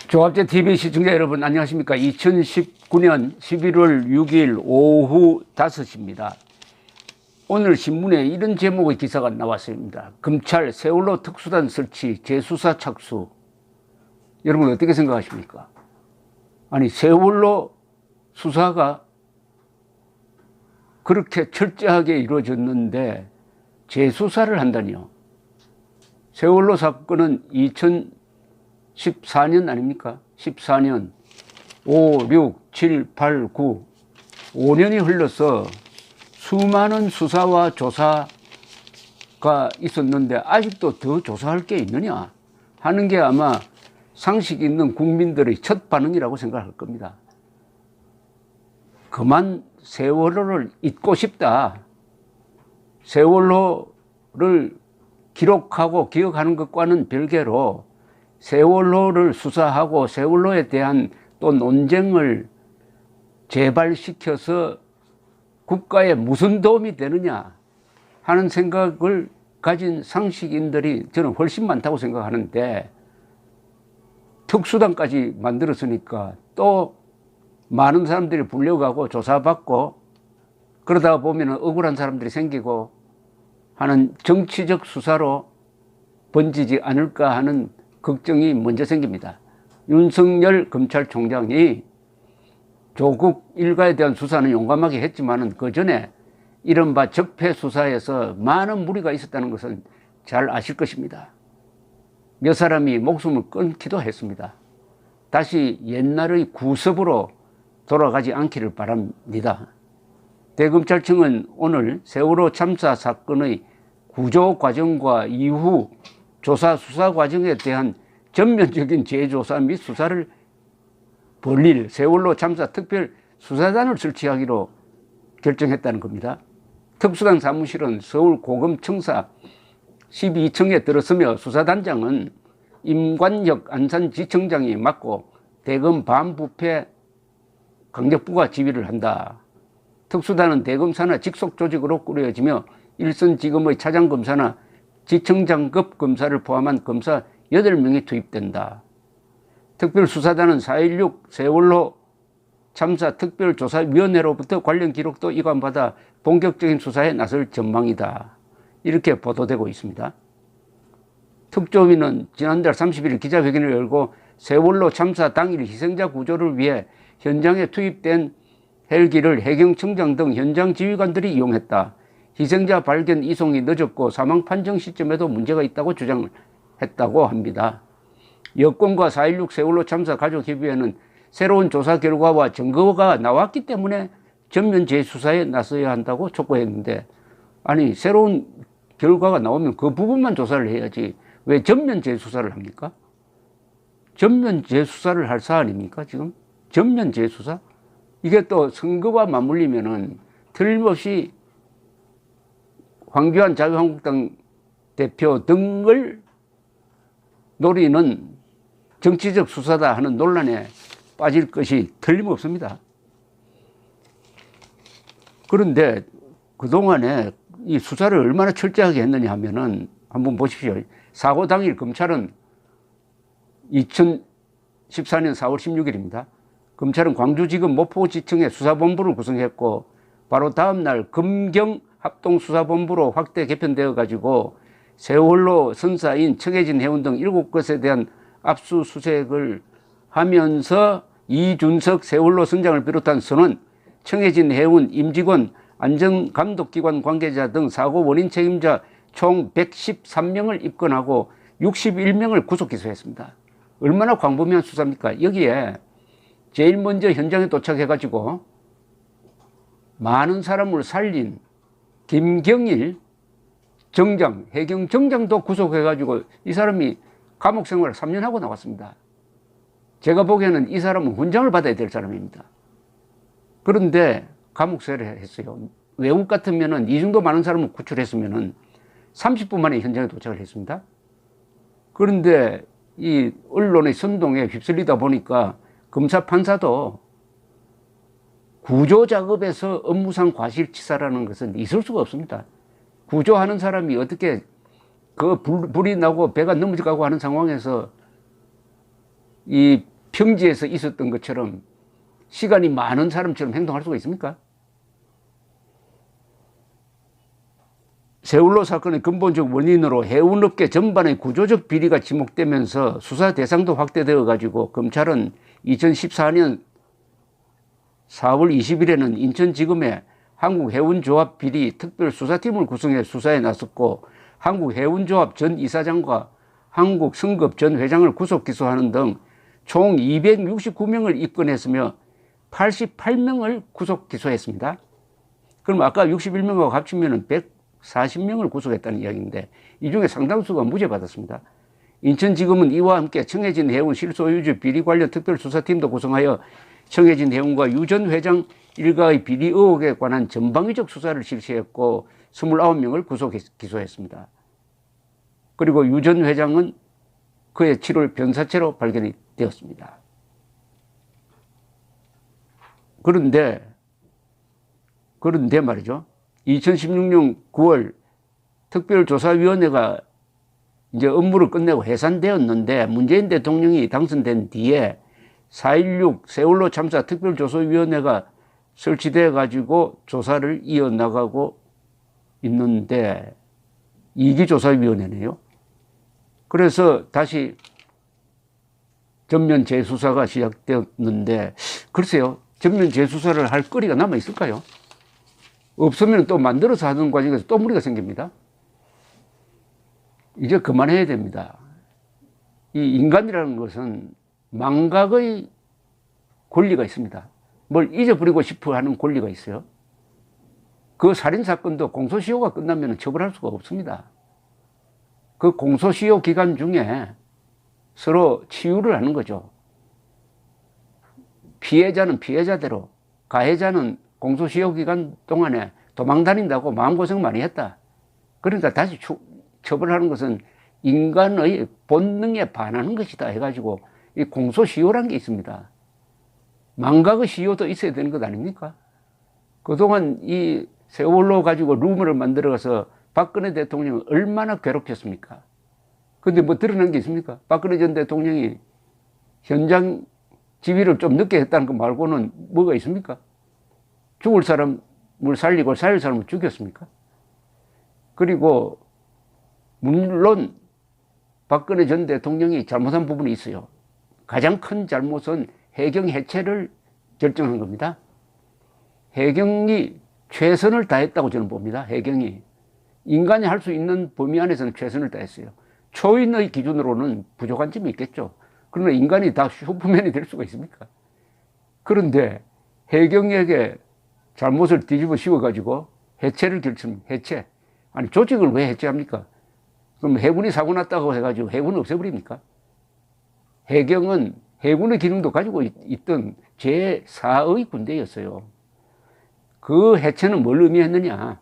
조합제 TV 시청자 여러분 안녕하십니까. 2019년 11월 6일 오후 5시입니다. 오늘 신문에 이런 제목의 기사가 나왔습니다. 검찰 세월호 특수단 설치 재수사 착수. 여러분 어떻게 생각하십니까? 아니 세월호 수사가 그렇게 철저하게 이루어졌는데 재수사를 한다니요. 세월호 사건은 2014년 아닙니까? 14년, 5, 6, 7, 8, 9, 5년이 흘러서 수많은 수사와 조사가 있었는데 아직도 더 조사할 게 있느냐 하는 게 아마 상식 있는 국민들의 첫 반응이라고 생각할 겁니다. 그만 세월호를 잊고 싶다. 세월호를 기록하고 기억하는 것과는 별개로 세월호를 수사하고 세월호에 대한 또 논쟁을 재발시켜서 국가에 무슨 도움이 되느냐 하는 생각을 가진 상식인들이 저는 훨씬 많다고 생각하는데 특수단까지 만들었으니까 또 많은 사람들이 불려가고 조사받고 그러다 보면 억울한 사람들이 생기고 하는 정치적 수사로 번지지 않을까 하는 걱정이 먼저 생깁니다. 윤석열 검찰총장이 조국 일가에 대한 수사는 용감하게 했지만은 그 전에 이른바 적폐 수사에서 많은 무리가 있었다는 것은 잘 아실 것입니다. 몇 사람이 목숨을 끊기도 했습니다. 다시 옛날의 구습으로 돌아가지 않기를 바랍니다. 대검찰청은 오늘 세월호 참사 사건의 구조 과정과 이후 조사 수사 과정에 대한 전면적인 재조사 및 수사를 벌릴 세월호 참사 특별 수사단을 설치하기로 결정했다는 겁니다. 특수단 사무실은 서울 고검청사 12층에 들어서며 수사단장은 임관혁 안산지청장이 맡고 대검 반부패 강력부가 지휘를 한다. 특수단은 대검사나 직속 조직으로 꾸려지며 일선지검의 차장검사나 지청장급 검사를 포함한 검사 8명이 투입된다. 특별수사단은 4.16 세월호 참사 특별조사위원회로부터 관련 기록도 이관받아 본격적인 수사에 나설 전망이다. 이렇게 보도되고 있습니다. 특조위는 지난달 30일 기자회견을 열고 세월호 참사 당일 희생자 구조를 위해 현장에 투입된 헬기를 해경청장 등 현장 지휘관들이 이용했다. 희생자 발견 이송이 늦었고 사망 판정 시점에도 문제가 있다고 주장했다고 합니다. 여권과 4.16 세월호 참사 가족협의회는 새로운 조사 결과와 증거가 나왔기 때문에 전면 재수사에 나서야 한다고 촉구했는데 아니 새로운 결과가 나오면 그 부분만 조사를 해야지 왜 전면 재수사를 합니까? 전면 재수사를 할 사안입니까 지금? 전면 재수사? 이게 또 선거와 맞물리면은 틀림없이 황교안 자유한국당 대표 등을 노리는 정치적 수사다 하는 논란에 빠질 것이 틀림없습니다. 그런데 그동안에 이 수사를 얼마나 철저하게 했느냐 하면은 한번 보십시오. 사고 당일 검찰은 2014년 4월 16일입니다. 검찰은 광주지검 모포지청에 수사본부를 구성했고 바로 다음 날 검경 합동수사본부로 확대 개편되어 가지고 세월호 선사인 청해진 해운 등 7곳에 대한 압수수색을 하면서 이준석 세월호 선장을 비롯한 선원, 청해진 해운 임직원, 안전감독기관 관계자 등 사고 원인 책임자 총 113명을 입건하고 61명을 구속 기소했습니다. 얼마나 광범위한 수사입니까? 여기에 제일 먼저 현장에 도착해가지고 많은 사람을 살린 김경일 정장, 해경 정장도 구속해가지고 이 사람이 감옥 생활을 3년 하고 나왔습니다. 제가 보기에는 이 사람은 훈장을 받아야 될 사람입니다. 그런데 감옥 생활을 했어요. 외국 같으면은 이 정도 많은 사람을 구출했으면은 30분 만에 현장에 도착을 했습니다. 그런데 이 언론의 선동에 휩쓸리다 보니까 검사 판사도 구조 작업에서 업무상 과실치사라는 것은 있을 수가 없습니다. 구조하는 사람이 어떻게 그 불이 나고 배가 넘어져가고 하는 상황에서 이 평지에서 있었던 것처럼 시간이 많은 사람처럼 행동할 수가 있습니까? 세월호 사건의 근본적 원인으로 해운업계 전반의 구조적 비리가 지목되면서 수사 대상도 확대되어 가지고 검찰은 2014년 4월 20일에는 인천지검에 한국해운조합 비리 특별수사팀을 구성해 수사에 나섰고, 한국해운조합 전 이사장과 한국성급 전 회장을 구속 기소하는 등 총 269명을 입건했으며 88명을 구속 기소했습니다. 그럼 아까 61명하고 합치면 140명을 구속했다는 이야기인데, 이 중에 상당수가 무죄 받았습니다. 인천지검은 이와 함께 청해진 해운 실소유주 비리 관련 특별수사팀도 구성하여 청해진 해운과 유 전 회장 일가의 비리 의혹에 관한 전방위적 수사를 실시했고 29명을 구속 기소했습니다. 그리고 유 전 회장은 그의 7월 변사체로 발견이 되었습니다. 그런데 말이죠. 2016년 9월 특별조사위원회가 이제 업무를 끝내고 해산되었는데, 문재인 대통령이 당선된 뒤에 4.16 세월호 참사 특별조사위원회가 설치돼 가지고 조사를 이어나가고 있는데, 2기조사위원회네요. 그래서 다시 전면 재수사가 시작되었는데, 글쎄요, 전면 재수사를 할 거리가 남아 있을까요? 없으면 또 만들어서 하는 과정에서 또 무리가 생깁니다. 이제 그만해야 됩니다. 이 인간이라는 것은 망각의 권리가 있습니다. 뭘 잊어버리고 싶어 하는 권리가 있어요. 그 살인사건도 공소시효가 끝나면 처벌할 수가 없습니다. 그 공소시효 기간 중에 서로 치유를 하는 거죠. 피해자는 피해자대로, 가해자는 공소시효 기간 동안에 도망 다닌다고 마음고생 많이 했다. 그러니까 다시 처벌하는 것은 인간의 본능에 반하는 것이다 해가지고 이 공소시효라는 게 있습니다. 망각의 시효도 있어야 되는 것 아닙니까? 그동안 이 세월호 가지고 루머를 만들어서 박근혜 대통령을 얼마나 괴롭혔습니까? 근데 뭐 드러난 게 있습니까? 박근혜 전 대통령이 현장 지휘를 좀 늦게 했다는 거 말고는 뭐가 있습니까? 죽을 사람을 살리고 살릴 사람을 죽였습니까? 그리고 물론 박근혜 전 대통령이 잘못한 부분이 있어요. 가장 큰 잘못은 해경 해체를 결정한 겁니다. 해경이 최선을 다했다고 저는 봅니다. 해경이 인간이 할 수 있는 범위 안에서는 최선을 다했어요. 초인의 기준으로는 부족한 점이 있겠죠. 그러나 인간이 다 슈퍼맨이 될 수가 있습니까? 그런데 해경에게 잘못을 뒤집어 씌워가지고 해체를 해체. 아니, 조직을 왜 해체합니까? 그럼 해군이 사고 났다고 해가지고 해군을 없애버립니까? 해경은 해군의 기능도 가지고 있던 제4의 군대였어요. 그 해체는 뭘 의미했느냐?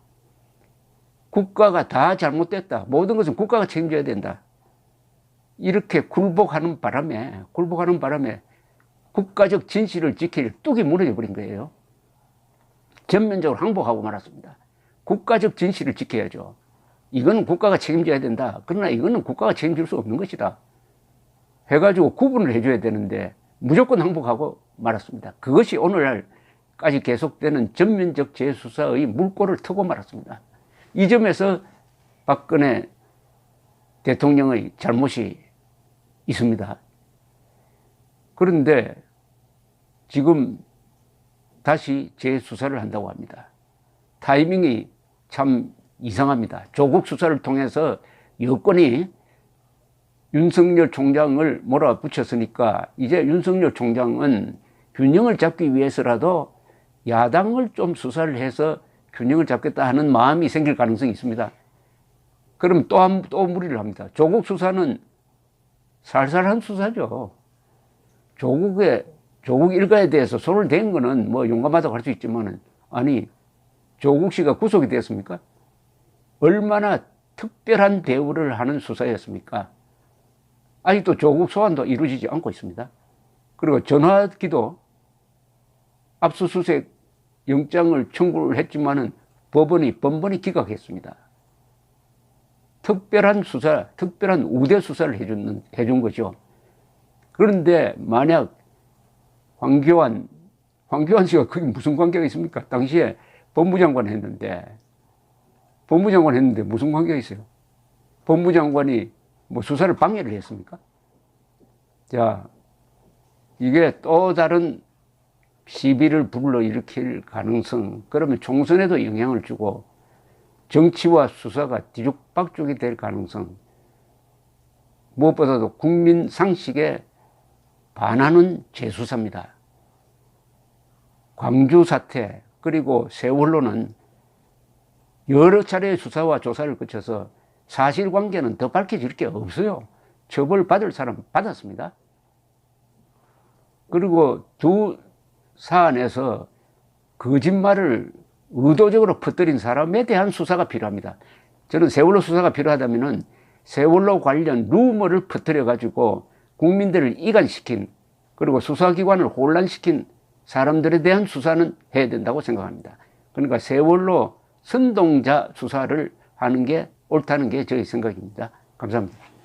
국가가 다 잘못됐다. 모든 것은 국가가 책임져야 된다. 이렇게 굴복하는 바람에 국가적 진실을 지킬 뚝이 무너져 버린 거예요. 전면적으로 항복하고 말았습니다. 국가적 진실을 지켜야죠. 이거는 국가가 책임져야 된다. 그러나 이거는 국가가 책임질 수 없는 것이다. 해가지고 구분을 해줘야 되는데 무조건 항복하고 말았습니다. 그것이 오늘날까지 계속되는 전면적 재수사의 물꼬를 트고 말았습니다. 이 점에서 박근혜 대통령의 잘못이 있습니다. 그런데 지금 다시 재수사를 한다고 합니다. 타이밍이 참 이상합니다. 조국 수사를 통해서 여권이 윤석열 총장을 몰아붙였으니까 이제 윤석열 총장은 균형을 잡기 위해서라도 야당을 좀 수사를 해서 균형을 잡겠다 하는 마음이 생길 가능성이 있습니다. 그럼 또 무리를 합니다. 조국 수사는 살살한 수사죠. 조국 일가에 대해서 손을 댄 거는 뭐 용감하다고 할 수 있지만은, 아니, 조국 씨가 구속이 됐습니까? 얼마나 특별한 대우를 하는 수사였습니까? 아직도 조국 소환도 이루어지지 않고 있습니다. 그리고 전화기도 압수수색 영장을 청구를 했지만은 법원이 번번이 기각했습니다. 특별한 수사, 특별한 우대 수사를 해준 거죠. 그런데 만약 황교안 씨가 그게 무슨 관계가 있습니까? 당시에 법무장관 했는데 무슨 관계가 있어요? 법무장관이 뭐 수사를 방해를 했습니까? 자, 이게 또 다른 시비를 불러일으킬 가능성, 그러면 총선에도 영향을 주고 정치와 수사가 뒤죽박죽이 될 가능성, 무엇보다도 국민 상식에 반하는 재수사입니다. 광주 사태 그리고 세월호는 여러 차례의 수사와 조사를 거쳐서 사실관계는 더 밝혀질 게 없어요. 처벌받을 사람 받았습니다. 그리고 두 사안에서 거짓말을 의도적으로 퍼뜨린 사람에 대한 수사가 필요합니다. 저는 세월호 수사가 필요하다면은 세월호 관련 루머를 퍼뜨려 가지고 국민들을 이간시킨, 그리고 수사기관을 혼란시킨 사람들에 대한 수사는 해야 된다고 생각합니다. 그러니까 세월호 선동자 수사를 하는 게 옳다는 게 저의 생각입니다. 감사합니다.